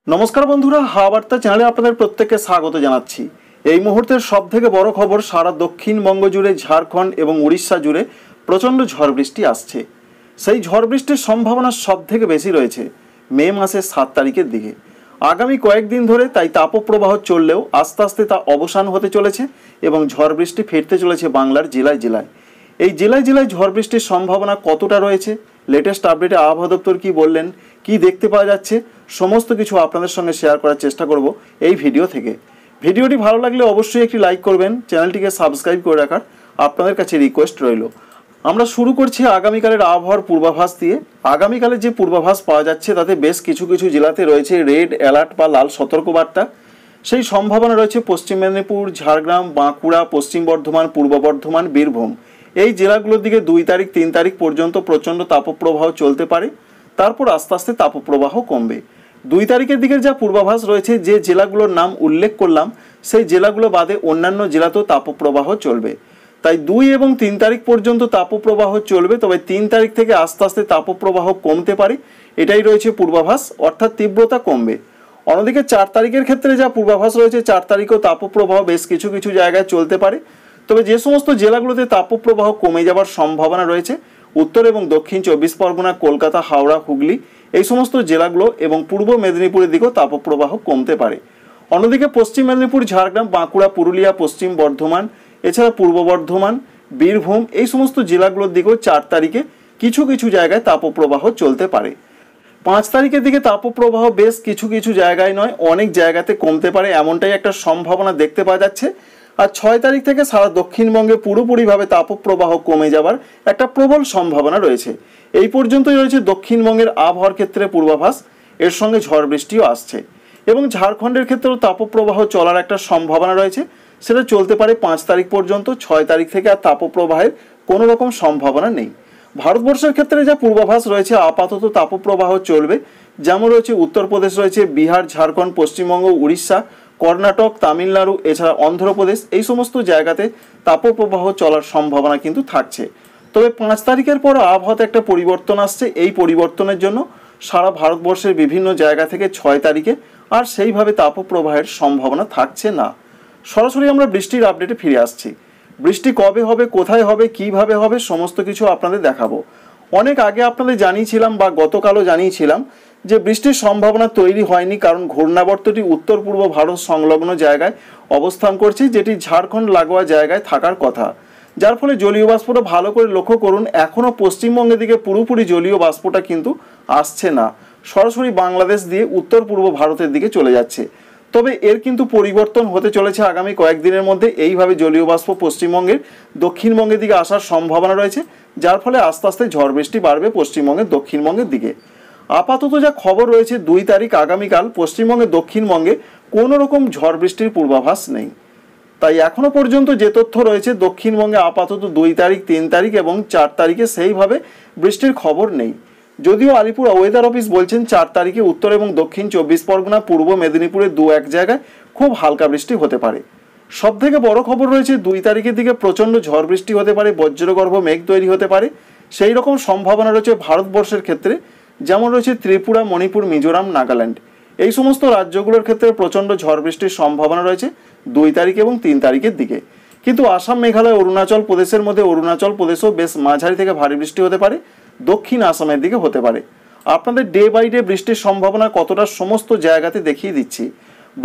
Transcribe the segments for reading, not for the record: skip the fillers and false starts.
नमस्कार बंधुरा हाওয়া বার্তা চ্যানেলে আপনাদের প্রত্যেককে স্বাগত জানাচ্ছি। এই মুহূর্তের সবথেকে বড় খবর, সারা দক্ষিণবঙ্গ জুড়ে, ঝাড়খণ্ড এবং উড়িষ্যা জুড়ে প্রচণ্ড ঝড় বৃষ্টি আসছে। সেই ঝড় বৃষ্টির সম্ভাবনা সবথেকে বেশি রয়েছে মে মাসের 7 তারিখের দিকে। আগামী কয়েকদিন ধরে তাই তাপপ্রবাহ চললেও আস্তে আস্তে তা অবসান হতে চলেছে এবং ঝড় বৃষ্টি ফিরতে চলেছে বাংলার জেলায় জেলায়। এই জেলায় জেলায় ঝড় বৃষ্টির সম্ভাবনা কতটা রয়েছে, লেটেস্ট আপডেটে আবহাওয়া দপ্তর কী বললেন, কি দেখতে পাওয়া যাচ্ছে, সমস্ত কিছু আপনাদের সঙ্গে শেয়ার করার চেষ্টা করব এই ভিডিও থেকে। ভিডিওটি ভালো লাগলে অবশ্যই একটি লাইক করবেন, চ্যানেলটিকে সাবস্ক্রাইব করে রাখার আপনাদের কাছে রিকোয়েস্ট রইল। আমরা শুরু করছি আগামীকালের আবহাওয়ার পূর্বাভাস দিয়ে। আগামীকালের যে পূর্বাভাস পাওয়া যাচ্ছে তাতে বেশ কিছু কিছু জেলাতে রয়েছে রেড অ্যালার্ট বা লাল সতর্কবার্তা। সেই সম্ভাবনা রয়েছে পশ্চিম মেদিনীপুর, ঝাড়গ্রাম, বাঁকুড়া, পশ্চিম বর্ধমান, পূর্ব বর্ধমান, বীরভূম এই জেলাগুলোর দিকে 2 তারিখ 3 তারিখ পর্যন্ত প্রচণ্ড তাপপ্রবাহ চলতে পারে। তারপর আস্তে আস্তে তাপপ্রবাহ কমবে। 2 তারিখের দিকের যা পূর্বাভাস রয়েছে, যে জেলাগুলোর নাম উল্লেখ করলাম সেই জেলাগুলো বাদে অন্যান্য জেলাতেও তাপপ্রবাহ চলবে। তাই 2 এবং 3 তারিখ পর্যন্ত তাপপ্রবাহ চলবে, তবে 3 তারিখ থেকে আস্তে আস্তে তাপপ্রবাহ কমতে পারে, এটাই রয়েছে পূর্বাভাস, অর্থাৎ তীব্রতা কমবে। অন্যদিকে 4 তারিখের ক্ষেত্রে যা পূর্বাভাস রয়েছে, 4 তারিখেও তাপপ্রবাহ বেশ কিছু কিছু জায়গায় চলতে পারে। তবে যে সমস্ত জেলাগুলোতে তাপপ্রবাহ কমে যাওয়ার সম্ভাবনা রয়েছে, উত্তর এবং দক্ষিণ 24 পরগনা, কলকাতা, হাওড়া, হুগলি এই সমস্ত জেলাগুলো এবং পূর্ব মেদিনীপুরের দিকেও তাপপ্রবাহ কমতে পারে। অন্যদিকে পশ্চিম মেদিনীপুর, ঝাড়গ্রাম, বাঁকুড়া, পুরুলিয়া, পশ্চিম বর্ধমান, এছাড়া পূর্ব বর্ধমান, বীরভূম এই সমস্ত জেলাগুলোর দিকেও 4 তারিখে কিছু কিছু জায়গায় তাপপ্রবাহ চলতে পারে। 5 তারিখের দিকে তাপপ্রবাহ বেশ কিছু কিছু জায়গায় নয়, অনেক জায়গাতে কমতে পারে, এমনটাই একটা সম্ভাবনা দেখতে পাওয়া যাচ্ছে। আর 6 তারিখ থেকে সারা দক্ষিণবঙ্গে পুরোপুরিভাবে তাপপ্রবাহ কমে যাওয়ার একটা প্রবল সম্ভাবনা রয়েছে। এই পর্যন্তই রয়েছে দক্ষিণবঙ্গের আবহাওয়ার ক্ষেত্রে পূর্বাভাস, এর সঙ্গে ঝড় বৃষ্টিও আসছে। এবং ঝাড়খণ্ডের ক্ষেত্রেও তাপপ্রবাহ চলার একটা সম্ভাবনা রয়েছে, সেটা চলতে পারে 5 তারিখ পর্যন্ত। 6 তারিখ থেকে আর তাপপ্রবাহের কোনো রকম সম্ভাবনা নেই। ভারতবর্ষের ক্ষেত্রে যা পূর্বাভাস রয়েছে, আপাতত তাপপ্রবাহ চলবে, যেমন রয়েছে উত্তরপ্রদেশ রয়েছে, বিহার, ঝাড়খণ্ড, পশ্চিমবঙ্গ, উড়িষ্যা, কর্ণাটক, তামিলনাড়ু, এছাড়া অন্ধ্রপ্রদেশ এই সমস্ত জায়গাতে তাপপ্রবাহ চলার সম্ভাবনা কিন্তু থাকছে। তবে 5 তারিখের পর আবহাওয়াতে একটা পরিবর্তন আসছে। এই পরিবর্তনের জন্য সারা ভারতবর্ষের বিভিন্ন জায়গা থেকে 6 তারিখে আর সেইভাবে তাপপ্রবাহের সম্ভাবনা থাকছে না। সরাসরি আমরা বৃষ্টির আপডেটে ফিরে আসছি। বৃষ্টি কবে হবে, কোথায় হবে, কিভাবে হবে, সমস্ত কিছু আপনাদের দেখাবো। অনেক আগে আপনাদের জানিয়েছিলাম বা গতকালও জানিয়েছিলাম যে বৃষ্টির সম্ভাবনা তৈরি হয়নি, কারণ ঘূর্ণাবর্তটি উত্তর পূর্ব ভারত সংলগ্ন জায়গায় অবস্থান করছে, যেটি ঝাড়খণ্ড লাগোয়া জায়গায় থাকার কথা, যার ফলে জলীয় বাষ্পটা ভালো করে লক্ষ্য করুন, এখনও পশ্চিমবঙ্গের দিকে পুরোপুরি জলীয় বাষ্পটা কিন্তু আসছে না, সরাসরি বাংলাদেশ দিয়ে উত্তর পূর্ব ভারতের দিকে চলে যাচ্ছে। তবে এর কিন্তু পরিবর্তন হতে চলেছে আগামী কয়েকদিনের মধ্যে। এইভাবে জলীয় বাষ্প পশ্চিমবঙ্গের দক্ষিণবঙ্গের দিকে আসার সম্ভাবনা রয়েছে, যার ফলে আস্তে আস্তে ঝড় বৃষ্টি বাড়বে পশ্চিমবঙ্গের দক্ষিণবঙ্গের দিকে। আপাতত যা খবর রয়েছে, 2 তারিখ আগামীকাল পশ্চিমবঙ্গের দক্ষিণবঙ্গে কোনো রকম ঝড় বৃষ্টির পূর্বাভাস নেই। তাই এখনও পর্যন্ত যে তথ্য রয়েছে, দক্ষিণবঙ্গে আপাতত 2 তারিখ 3 তারিখ এবং 4 তারিখে সেইভাবে বৃষ্টির খবর নেই। যদিও আলিপুর ওয়েদার অফিস বলছেন 4 তারিখে উত্তর এবং দক্ষিণ 24 পরগনা, পূর্ব মেদিনীপুরে 2-1 জায়গায় খুব হালকা বৃষ্টি হতে পারে। সবথেকে বড় খবর রয়েছে, 2 তারিখের দিকে প্রচণ্ড ঝড় বৃষ্টি হতে পারে, বজ্রগর্ভ মেঘ তৈরি হতে পারে, সেই রকম সম্ভাবনা রয়েছে ভারতবর্ষের ক্ষেত্রে, যেমন রয়েছে ত্রিপুরা, মণিপুর, মিজোরাম, নাগাল্যান্ড এই সমস্ত রাজ্যগুলোর ক্ষেত্রে প্রচণ্ড ঝড় বৃষ্টির সম্ভাবনা রয়েছে 2 তারিখ এবং 3 তারিখের দিকে। কিন্তু আসাম, মেঘালয়, অরুণাচল প্রদেশের মধ্যে অরুণাচল প্রদেশেও বেশ মাঝারি থেকে ভারী বৃষ্টি হতে পারে, দক্ষিণ আসামের দিকে হতে পারে। আপনাদের ডে বাই ডে বৃষ্টির সম্ভাবনা কতটা সমস্ত জায়গাতে দেখিয়ে দিচ্ছি।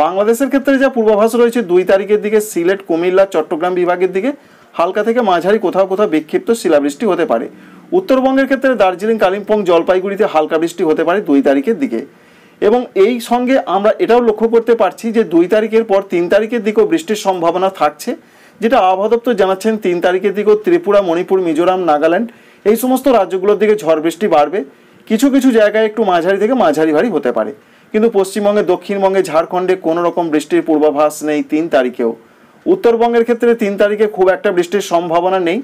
বাংলাদেশের ক্ষেত্রে যা পূর্বাভাস রয়েছে, 2 তারিখের দিকে সিলেট, কুমিল্লা, চট্টগ্রাম বিভাগের দিকে হালকা থেকে মাঝারি কোথাও কোথাও বিক্ষিপ্ত শিলাবৃষ্টি হতে পারে। উত্তরবঙ্গের ক্ষেত্রে দার্জিলিং, কালিম্পং, জলপাইগুড়িতে হালকা বৃষ্টি হতে পারে 2 তারিখের দিকে। এবং এই সঙ্গে আমরা এটাও লক্ষ্য করতে পারছি যে 2 তারিখের পর 3 তারিখের দিকেও বৃষ্টির সম্ভাবনা থাকছে, যেটা আবহাওয়া দপ্তর জানাচ্ছেন 3 তারিখের দিকেও ত্রিপুরা, মণিপুর, মিজোরাম, নাগাল্যান্ড এই সমস্ত রাজ্যগুলোর দিকে ঝড় বৃষ্টি বাড়বে। কিছু কিছু জায়গায় একটু মাঝারি থেকে মাঝারি ভারী হতে পারে, কিন্তু পশ্চিমবঙ্গে, দক্ষিণবঙ্গে, ঝাড়খণ্ডে কোনো রকম বৃষ্টির পূর্বাভাস নেই 3 তারিখেও। উত্তরবঙ্গের ক্ষেত্রে 3 তারিখে খুব একটা বৃষ্টির সম্ভাবনা নেই।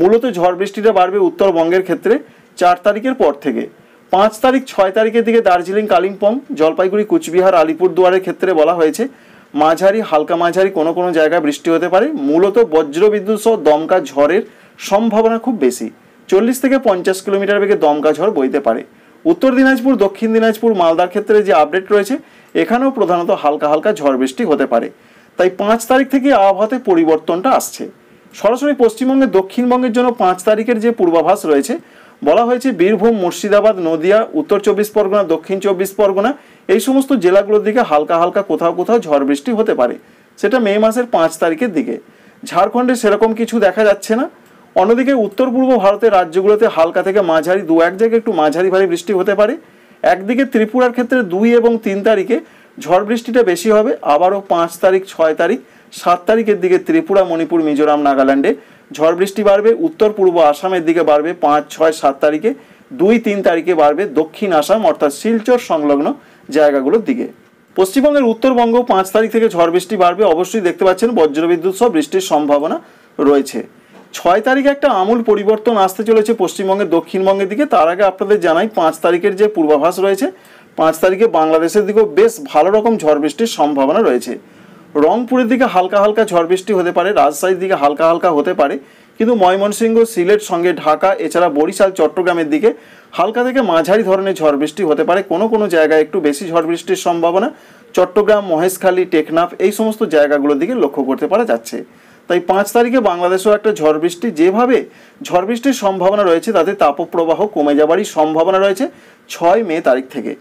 মূলত ঝড় বৃষ্টিটা বাড়বে উত্তরবঙ্গের ক্ষেত্রে 4 তারিখের পর থেকে। 5 তারিখ 6 তারিখের দিকে দার্জিলিং, কালিম্পং, জলপাইগুড়ি, কুচবিহার, আলিপুরদুয়ারের ক্ষেত্রে বলা হয়েছে মাঝারি, হালকা মাঝারি কোনো কোনো জায়গায় বৃষ্টি হতে পারে। মূলত বজ্রবিদ্যুৎ সহ দমকা ঝড়ের সম্ভাবনা খুব বেশি, 40 থেকে 50 কিলোমিটার বেগে দমকা ঝড় বইতে পারে। উত্তর দিনাজপুর, দক্ষিণ দিনাজপুর, মালদার ক্ষেত্রে যে আপডেট রয়েছে, এখানেও প্রধানত হালকা হালকা ঝড় বৃষ্টি হতে পারে। তাই 5 তারিখ থেকে আবহাওয়াতে পরিবর্তনটা আসছে। সরাসরি পশ্চিমবঙ্গের দক্ষিণবঙ্গের জন্য 5 তারিখের যে পূর্বাভাস রয়েছে, বলা হয়েছে বীরভূম, মুর্শিদাবাদ, নদিয়া, উত্তর 24 পরগনা, দক্ষিণ 24 পরগনা এই সমস্ত জেলাগুলোর দিকে হালকা হালকা কোথাও কোথাও ঝড় বৃষ্টি হতে পারে, সেটা মে মাসের 5 তারিখের দিকে। ঝাড়খণ্ডে সেরকম কিছু দেখা যাচ্ছে না। অন্যদিকে উত্তর পূর্ব ভারতের রাজ্যগুলোতে হালকা থেকে মাঝারি 2-1 জায়গায় একটু মাঝারি ভারী বৃষ্টি হতে পারে। একদিকে ত্রিপুরার ক্ষেত্রে 2 এবং 3 তারিখে ঝড় বৃষ্টিটা বেশি হবে। আবারও 5 তারিখ, 6 তারিখ, 7 তারিখের দিকে ত্রিপুরা, মণিপুর, মিজোরাম, নাগাল্যান্ডে ঝড় বৃষ্টি বাড়বে। উত্তর পূর্ব আসামের দিকে বাড়বে 5, 6, 7 তারিখে। 2, 3 তারিখে বাড়বে দক্ষিণ আসাম অর্থাৎ শিলচর সংলগ্ন জায়গাগুলোর দিকে। পশ্চিমবঙ্গের উত্তরবঙ্গ 5 তারিখ থেকে ঝড় বৃষ্টি বাড়বে। অবশ্যই দেখতে পাচ্ছেন বজ্রবিদ্যুৎ সহ বৃষ্টির সম্ভাবনা রয়েছে। 6 তারিখে একটা আমূল পরিবর্তন আসতে চলেছে পশ্চিমবঙ্গের দক্ষিণবঙ্গের দিকে। তার আগে আপনাদের জানাই 5 তারিখের যে পূর্বাভাস রয়েছে, 5 তারিখে বাংলাদেশের দিকেও বেশ ভালো রকম ঝড় বৃষ্টির সম্ভাবনা রয়েছে। রংপুরের দিকে হালকা হালকা ঝড় বৃষ্টি হতে পারে, রাজশাহীর দিকে হালকা হালকা হতে পারে, কিন্তু ময়মনসিংহ, সিলেট, সঙ্গে ঢাকা, এছাড়া বরিশাল, চট্টগ্রামের দিকে হালকা থেকে মাঝারি ধরনের ঝড় বৃষ্টি হতে পারে। কোনো কোনো জায়গায় একটু বেশি ঝড় বৃষ্টির সম্ভাবনা চট্টগ্রাম, মহেশখালী, টেকনাফ এই সমস্ত জায়গাগুলোর দিকে লক্ষ্য করতে পারা যাচ্ছে। তাই 5 তারিখে বাংলাদেশেও একটা ঝড় বৃষ্টি, যেভাবে ঝড় বৃষ্টির সম্ভাবনা রয়েছে তাতে তাপপ্রবাহ কমে যাবারই সম্ভাবনা রয়েছে 6 মে তারিখ থেকে।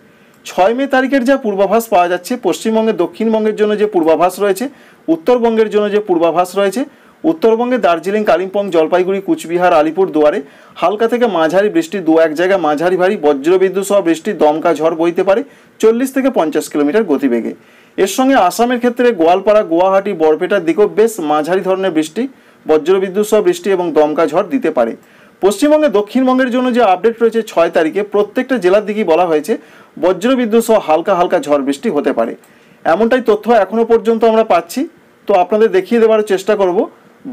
6 মে তারিখের যা পূর্বাভাস পাওয়া যাচ্ছে, পশ্চিমবঙ্গের দক্ষিণবঙ্গের জন্য যে পূর্বাভাস রয়েছে, উত্তরবঙ্গের জন্য যে পূর্বাভাস রয়েছে, উত্তরবঙ্গে দার্জিলিং, কালিম্পং, জলপাইগুড়ি, কুচবিহার, আলিপুর দুয়ারে হালকা থেকে মাঝারি বৃষ্টি, 2-1 জায়গায় মাঝারি ভারী বজ্রবিদ্যুৎ সহ বৃষ্টি, দমকা ঝড় বইতে পারে 40 থেকে 50 কিলোমিটার গতিবেগে। এর সঙ্গে আসামের ক্ষেত্রে গোয়ালপাড়া, গুয়াহাটি, বরপেটার দিকেও বেশ মাঝারি ধরনের বৃষ্টি, বজ্রবিদ্যুৎ সহ বৃষ্টি এবং দমকা ঝড় দিতে পারে। পশ্চিমবঙ্গে দক্ষিণবঙ্গের জন্য যে আপডেট রয়েছে 6 তারিখে, প্রত্যেকটা জেলার দিকেই বলা হয়েছে বজ্রবিদ্যুৎ সহ হালকা হালকা ঝড় বৃষ্টি হতে পারে। এমনটাই তথ্য এখনো পর্যন্ত আমরা পাচ্ছি। তো আপনাদের দেখিয়ে দেওয়ার চেষ্টা করব।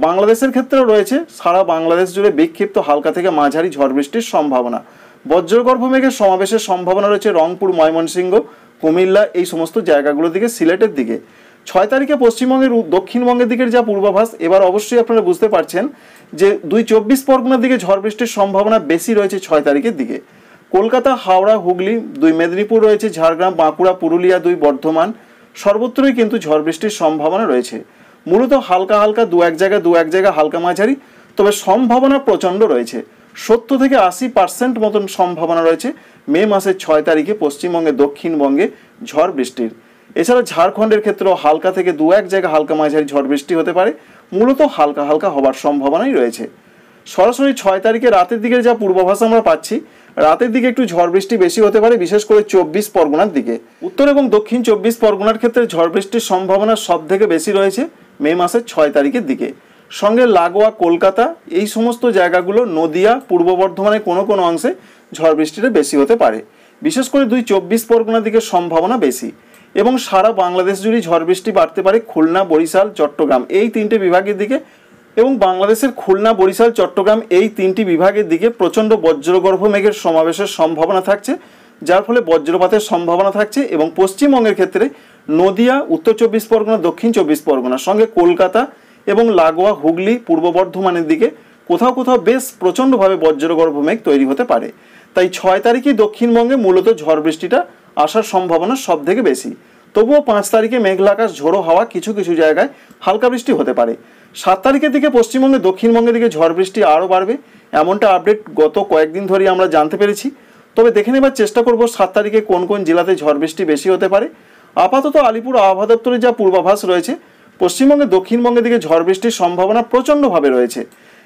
বাংলাদেশের ক্ষেত্রেও রয়েছে সারা বাংলাদেশ জুড়ে বিক্ষিপ্ত হালকা থেকে মাঝারি ঝড় বৃষ্টির সম্ভাবনা। বজ্রগর্ভ মেঘের সমাবেশের সম্ভাবনা রয়েছে রংপুর, ময়মনসিংহ, কুমিল্লা এই সমস্ত জায়গাগুলোর দিকে, সিলেটের দিকে। 6 তারিখে পশ্চিমবঙ্গের দক্ষিণবঙ্গের দিকের যা পূর্বাভাস, এবার অবশ্যই আপনারা বুঝতে পারছেন যে 2 24 পরগনার দিকে ঝড় বৃষ্টির সম্ভাবনা বেশি রয়েছে 6 তারিখের দিকে। কলকাতা, হাওড়া, হুগলি, 2 মেদিনীপুর রয়েছে, ঝাড়গ্রাম, বাঁকুড়া, পুরুলিয়া, 2 বর্ধমান সর্বত্রই কিন্তু ঝড় বৃষ্টির সম্ভাবনা রয়েছে। মূলত হালকা হালকা 2-1 জায়গায় হালকা মাঝারি, তবে সম্ভাবনা প্রচণ্ড রয়েছে। 70 থেকে 80% মতন সম্ভাবনা রয়েছে মে মাসের 6 তারিখে পশ্চিমবঙ্গের দক্ষিণবঙ্গে ঝড় বৃষ্টির। এছাড়া ঝাড়খণ্ডের ক্ষেত্রেও হালকা থেকে 2-1 জায়গায় হালকা মাঝারি ঝড় বৃষ্টি হতে পারে, মূলত হালকা হালকা হবার সম্ভাবনাই রয়েছে। সরাসরি 6 তারিখে রাতের দিকে যা পূর্বাভাস আমরা পাচ্ছি, রাতের দিকে একটু ঝড় বৃষ্টি বেশি হতে পারে, বিশেষ করে 24 পরগনার দিকে। উত্তর এবং দক্ষিণ 24 পরগনার ক্ষেত্রে ঝড় বৃষ্টির সম্ভাবনা সব থেকে বেশি রয়েছে মে মাসের 6 তারিখের দিকে। সঙ্গে লাগোয়া কলকাতা এই সমস্ত জায়গাগুলো, নদিয়া, পূর্ব বর্ধমানের কোনো কোনো অংশে ঝড় বৃষ্টিটা বেশি হতে পারে, বিশেষ করে 2 24 পরগনার দিকে সম্ভাবনা বেশি। এবং সারা বাংলাদেশ জুড়ে ঝড় বৃষ্টি বাড়তে পারে খুলনা, বরিশাল, চট্টগ্রাম এই 3টে বিভাগের দিকে। এবং বাংলাদেশের খুলনা, বরিশাল, চট্টগ্রাম এই 3টি বিভাগের দিকে প্রচণ্ড বজ্রগর্ভ মেঘের সমাবেশের সম্ভাবনা থাকছে, যার ফলে বজ্রপাতের সম্ভাবনা থাকছে। এবং পশ্চিমবঙ্গের ক্ষেত্রে নদিয়া, উত্তর 24 পরগনা, দক্ষিণ 24 পরগনার সঙ্গে কলকাতা এবং লাগোয়া হুগলি, পূর্ব বর্ধমানের দিকে কোথাও কোথাও বেশ প্রচণ্ডভাবে বজ্রগর্ভ মেঘ তৈরি হতে পারে। তাই 6 তারিখে দক্ষিণবঙ্গে মূলত ঝড় বৃষ্টিটা আসার সম্ভাবনা সব থেকে বেশি। তবুও 5 তারিখে মেঘলা আকাশ, ঝোড়ো হাওয়া, কিছু কিছু জায়গায় হালকা বৃষ্টি হতে পারে। 7 তারিখের দিকে পশ্চিমবঙ্গে দক্ষিণবঙ্গের দিকে ঝড় বৃষ্টি আরও বাড়বে, এমনটা আপডেট গত কয়েকদিন ধরেই আমরা জানতে পেরেছি। তবে দেখে নেবার চেষ্টা করব 7 তারিখে কোন কোন জেলাতে ঝড় বৃষ্টি বেশি হতে পারে। আপাতত আলিপুর আবহাওয়া দপ্তরের যা পূর্বাভাস রয়েছে, পশ্চিমবঙ্গের দক্ষিণবঙ্গের দিকে ঝড় বৃষ্টির সম্ভাবনা প্রচণ্ডভাবে রয়েছে।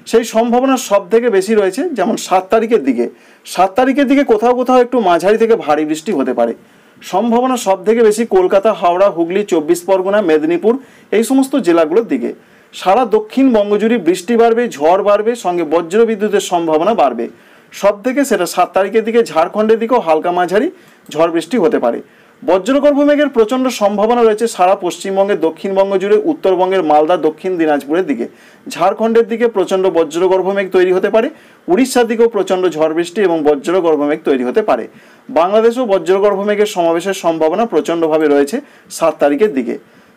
সেই সম্ভাবনা সব থেকে বেশি রয়েছে যেমন 7 তারিখের দিকে। 7 তারিখের দিকে কোথাও কোথাও একটু মাঝারি থেকে ভারী বৃষ্টি হতে পারে। সম্ভাবনা সব থেকে বেশি কলকাতা, হাওড়া, হুগলি, 24 পরগনা, মেদিনীপুর এই সমস্ত জেলাগুলোর দিকে। সারা দক্ষিণবঙ্গ জুড়ে বৃষ্টি বাড়বে, ঝড় বাড়বে, সঙ্গে বজ্র বিদ্যুতের সম্ভাবনা বাড়বে। সব থেকে সেটা 7 তারিখের দিকে ঝাড়খণ্ডের দিকেও হালকা মাঝারি ঝড় বৃষ্টি হতে পারে। বজ্রগর্ভ মেঘের প্রচণ্ড সম্ভাবনা রয়েছে সারা পশ্চিমবঙ্গের দক্ষিণবঙ্গ জুড়ে, উত্তরবঙ্গের মালদা, দক্ষিণ দিনাজপুরের দিকে। ঝাড়খণ্ডের দিকে প্রচণ্ড বজ্রগর্ভ মেঘ তৈরি হতে পারে। উড়িষ্যার দিকেও প্রচণ্ড ঝড় বৃষ্টি এবং বজ্রগর্ভ মেঘ তৈরি হতে পারে। বাংলাদেশেও বজ্রগর্ভ মেঘের সমাবেশের সম্ভাবনা প্রচণ্ডভাবে রয়েছে 7 তারিখের দিকে।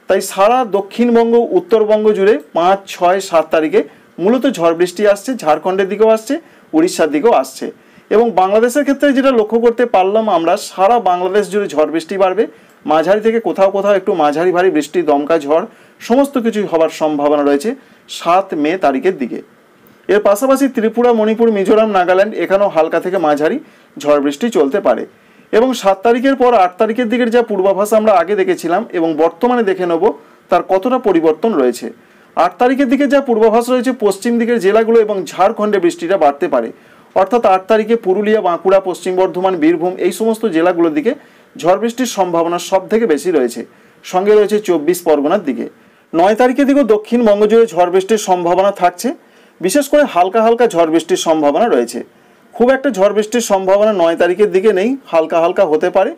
তাই সারা দক্ষিণবঙ্গ, উত্তরবঙ্গ জুড়ে 5, 6, 7 তারিখে মূলত ঝড় বৃষ্টি আসছে। ঝাড়খণ্ডের দিকেও আসছে, উড়িষ্যার দিকেও আসছে। এবং বাংলাদেশের ক্ষেত্রে যেটা লক্ষ্য করতে পারলাম আমরা, সারা বাংলাদেশ জুড়ে ঝড় বৃষ্টি বাড়বে, মাঝারি থেকে কোথাও কোথাও একটু মাঝারি ভারী বৃষ্টি, দমকা ঝড় সমস্ত কিছুই হবার সম্ভাবনা রয়েছে 7 মে তারিখের দিকে। এর পাশাপাশি ত্রিপুরা, মণিপুর, মিজোরাম, নাগাল্যান্ড এখানেও হালকা থেকে মাঝারি ঝড় বৃষ্টি চলতে পারে। এবং 7 তারিখের পর 8 তারিখের দিকের যা পূর্বাভাস আমরা আগে দেখেছিলাম এবং বর্তমানে দেখে নেব তার কতটা পরিবর্তন রয়েছে। 8 তারিখের দিকে যা পূর্বাভাস রয়েছে, পশ্চিম দিকের জেলাগুলো এবং ঝাড়খণ্ডে বৃষ্টিটা বাড়তে পারে। অর্থাৎ 8 তারিখে পুরুলিয়া, বাঁকুড়া, পশ্চিম বর্ধমান, বীরভূম এই সমস্ত জেলাগুলোর দিকে ঝড় বৃষ্টির সম্ভাবনা সব থেকে বেশি রয়েছে। সঙ্গে রয়েছে 24 পরগনার দিকে। 9 তারিখের দিকেও দক্ষিণবঙ্গ জুড়ে ঝড় বৃষ্টির সম্ভাবনা থাকছে। বিশেষ করে হালকা হালকা ঝড় বৃষ্টির সম্ভাবনা রয়েছে। খুব একটা ঝড় বৃষ্টির সম্ভাবনা 9 তারিখের দিকে নেই, হালকা হালকা হতে পারে।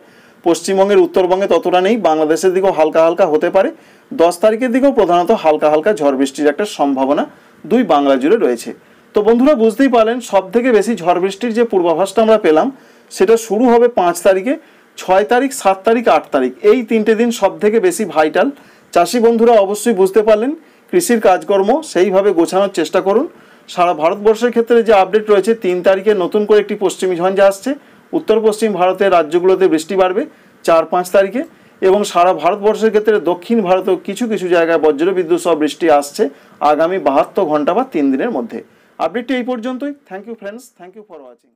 পশ্চিমবঙ্গের, উত্তরবঙ্গে ততটা নেই, বাংলাদেশের দিকেও হালকা হালকা হতে পারে। 10 তারিখের দিকেও প্রধানত হালকা হালকা ঝড় বৃষ্টির একটা সম্ভাবনা 2 বাংলা জুড়ে রয়েছে। তো বন্ধুরা বুঝতেই পারলেন, সব থেকে বেশি ঝড় বৃষ্টির যে পূর্বাভাসটা আমরা পেলাম সেটা শুরু হবে 5 তারিখে, 6 তারিখ, 7 তারিখ, 8 তারিখ এই 3টে দিন সব থেকে বেশি ভাইটাল। চাষি বন্ধুরা অবশ্যই বুঝতে পারলেন, কৃষির কাজকর্ম সেইভাবে গোছানোর চেষ্টা করুন। সারা ভারতবর্ষের ক্ষেত্রে যে আপডেট রয়েছে, 3 তারিখে নতুন করে একটি পশ্চিমী ঝঞ্ঝা আসছে, উত্তর পশ্চিম ভারতের রাজ্যগুলোতে বৃষ্টি বাড়বে 4-5 তারিখে। এবং সারা ভারতবর্ষের ক্ষেত্রে দক্ষিণ ভারতেও কিছু কিছু জায়গায় বজ্রবিদ্যুৎ সহ বৃষ্টি আসছে আগামী 72 ঘন্টা বা 3 দিনের মধ্যে। আপডেটটি এই পর্যন্তই। Thank you friends, thank you for watching.